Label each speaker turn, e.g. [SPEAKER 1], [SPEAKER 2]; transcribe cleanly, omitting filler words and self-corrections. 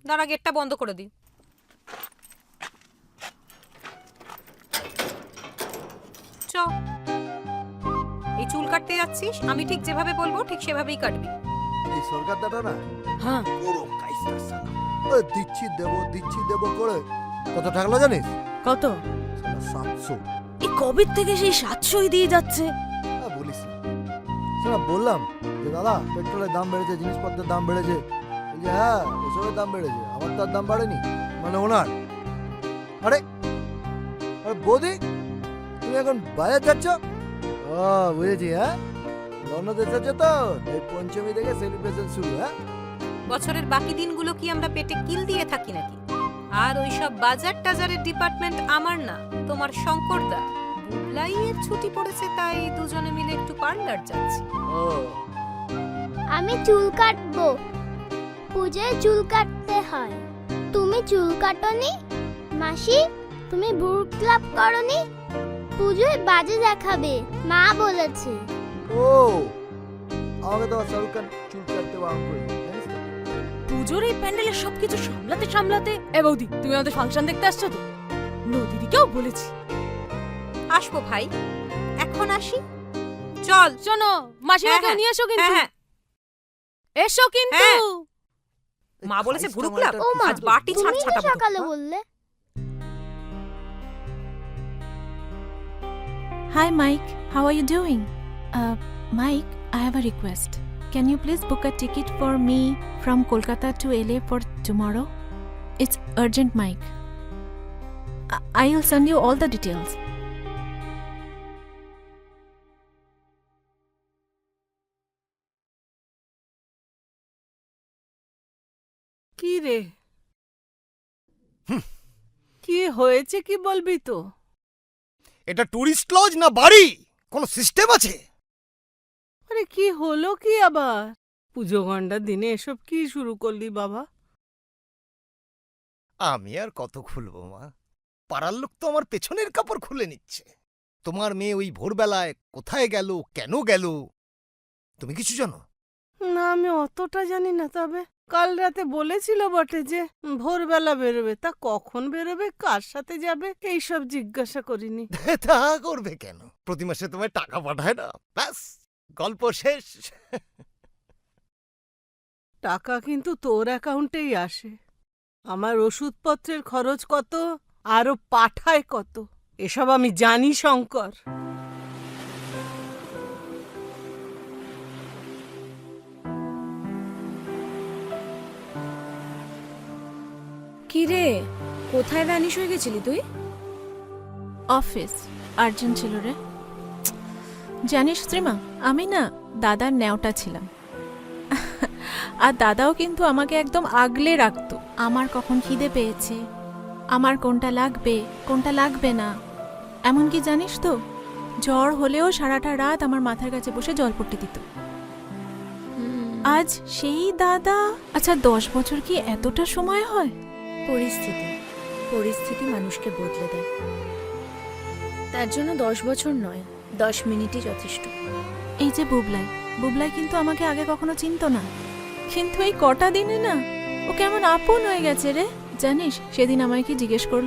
[SPEAKER 1] দাঁড়া, গেটটা বন্ধ করে দিই। চ, এই চুল কাটতে যাচ্ছিস, আমি ঠিক যেভাবে বলবো ঠিক সেভাবেই কাটবি।
[SPEAKER 2] এই সরকার দাদা না
[SPEAKER 1] হ্যাঁ,
[SPEAKER 2] পুরো কাইস্টার সালা। দিচ্ছি দেব করে কত টাকা হলো জানিস?
[SPEAKER 3] কত?
[SPEAKER 2] সালা 700।
[SPEAKER 3] এই কবে থেকে সেই 700ই দিয়ে যাচ্ছে?
[SPEAKER 2] বলিস না। শোনা, বললাম যে দাদা পেট্রোলের দাম বেড়েছে, জিনিসপত্রের দাম বেড়েছে। বলছে হ্যাঁ ওসবের দাম বেড়েছে, আমার তো আর দাম বাড়েনি। মানে ওনার। আরে আরে বৌদি, তুমি এখন বাজার যাচ্ছ? ও বুঝেছি। হ্যাঁ, রওনা দিতে তো এই পঞ্চমী থেকে সেলিব্রেশন শুরু। হ্যাঁ,
[SPEAKER 1] বছরের বাকি দিনগুলো কি আমরা পেটে কিল দিয়ে থাকি নাকি? আর ওইসব বাজার টাজারের ডিপার্টমেন্ট আমার না, তোমার শঙ্করদা। বুবলাইয়ের ছুটি পড়েছে তাই দুজনে মিলে একটু পার্লার যাচ্ছি।
[SPEAKER 2] ও
[SPEAKER 4] আমি চুল কাটবো, পূজায় চুল কাটতে হয়। তুমি চুল কাটনি? মাসি, তুমি বুট ক্লাব করনি? পুজোয় বাজে দেখাবে, মা বলেছে।
[SPEAKER 2] ও আমাকে তো শাহরুখ খান চুল কাটতে বারণ করে, জানিস তো?
[SPEAKER 3] পুজোর এই প্যান্ডেলের সবকিছু সামলাতে এ বৌদি, তুমি আমাদের ফাংশন দেখতে আসছো তো? নদীদিকেও বলেছি।
[SPEAKER 1] আসবো ভাই, এখন আসি। চল।
[SPEAKER 3] শোনো, মাসিমাকে
[SPEAKER 1] হ্যাঁ,
[SPEAKER 3] নিয়ে এসো কিন্তু।
[SPEAKER 1] হ্যাঁ,
[SPEAKER 3] এসো কিন্তু।
[SPEAKER 1] হ্যাঁ। মা বলেছে ভুরু ক্লাব,
[SPEAKER 4] ও মা,
[SPEAKER 1] আজ বাটি
[SPEAKER 4] তুমি
[SPEAKER 1] ছাড়
[SPEAKER 4] তো
[SPEAKER 1] ছাটাবো।
[SPEAKER 4] সকালে বললে।
[SPEAKER 5] Hi Mike, how are you doing? Mike, I have a request. Can you please book a ticket for me from Kolkata to LA for tomorrow? It's urgent, Mike. I'll send you all the details.
[SPEAKER 3] কি রে, কি হয়েছে কি বলবি তো?
[SPEAKER 2] এটা tourist lodge না বাড়ি? কোন সিস্টেম আছে?
[SPEAKER 3] আরে কি হলো কি আবার? পুজো গন্ডার দিনে এসব কি শুরু করলি বাবা?
[SPEAKER 2] আমি আর কত খুলবো মা? পাড়ার লোক তো আমার পেছনের কাপড় খুলে নিচ্ছে। তোমার মেয়ে ওই ভোরবেলায় কোথায় গেল, কেন গেল, তুমি কিছু জানো?
[SPEAKER 3] না, আমি অতটা জানি না, তবে কাল রাতে বলেছিল বটে যে ভোরবেলা বেরোবে। তা কখন বেরোবে, কার সাথে যাবে, এইসব জিজ্ঞাসা করিনি।
[SPEAKER 2] তা করবে কেন? প্রতি মাসে তোমায় টাকা পাঠায় না, ব্যাস গল্প শেষ।
[SPEAKER 3] টাকা কিন্তু তোর অ্যাকাউন্টেই আসে। আমার ওষুধপত্রের খরচ কত, আরো পাঠায় কত, এসব আমি জানি শঙ্কর।
[SPEAKER 6] কি রে, কোথায় ভ্যানিশ হয়ে গেছিলি তুই?
[SPEAKER 5] অফিস আর্জেন্ট ছিল রে। জানিস শ্রীমা, আমি না দাদার ন্যাওটা ছিলাম। আর দাদাও কিন্তু আমাকে একদম আগলে রাখতো। আমার কখন খিদে পেয়েছে, আমার কোনটা লাগবে না। এমনকি জানিস তো, জ্বর হলেও সারাটা রাত আমার মাথার কাছে বসে জলপট্টি দিত। আজ সেই দাদা। আচ্ছা, 10 বছর কি এতটা সময় হয়?
[SPEAKER 6] পরিস্থিতি মানুষকে বদলে দেয়। তার জন্য 10 বছর নয়, 10 মিনিটই যথেষ্ট।
[SPEAKER 5] এই যে বুবলাই কিন্তু আমাকে আগে কখনো চিনতো না, কিন্তু এই কটা দিনে না ও কেমন আপন হয়ে গেছে রে। জানিস সেদিন আমায় কি জিজ্ঞেস করলো?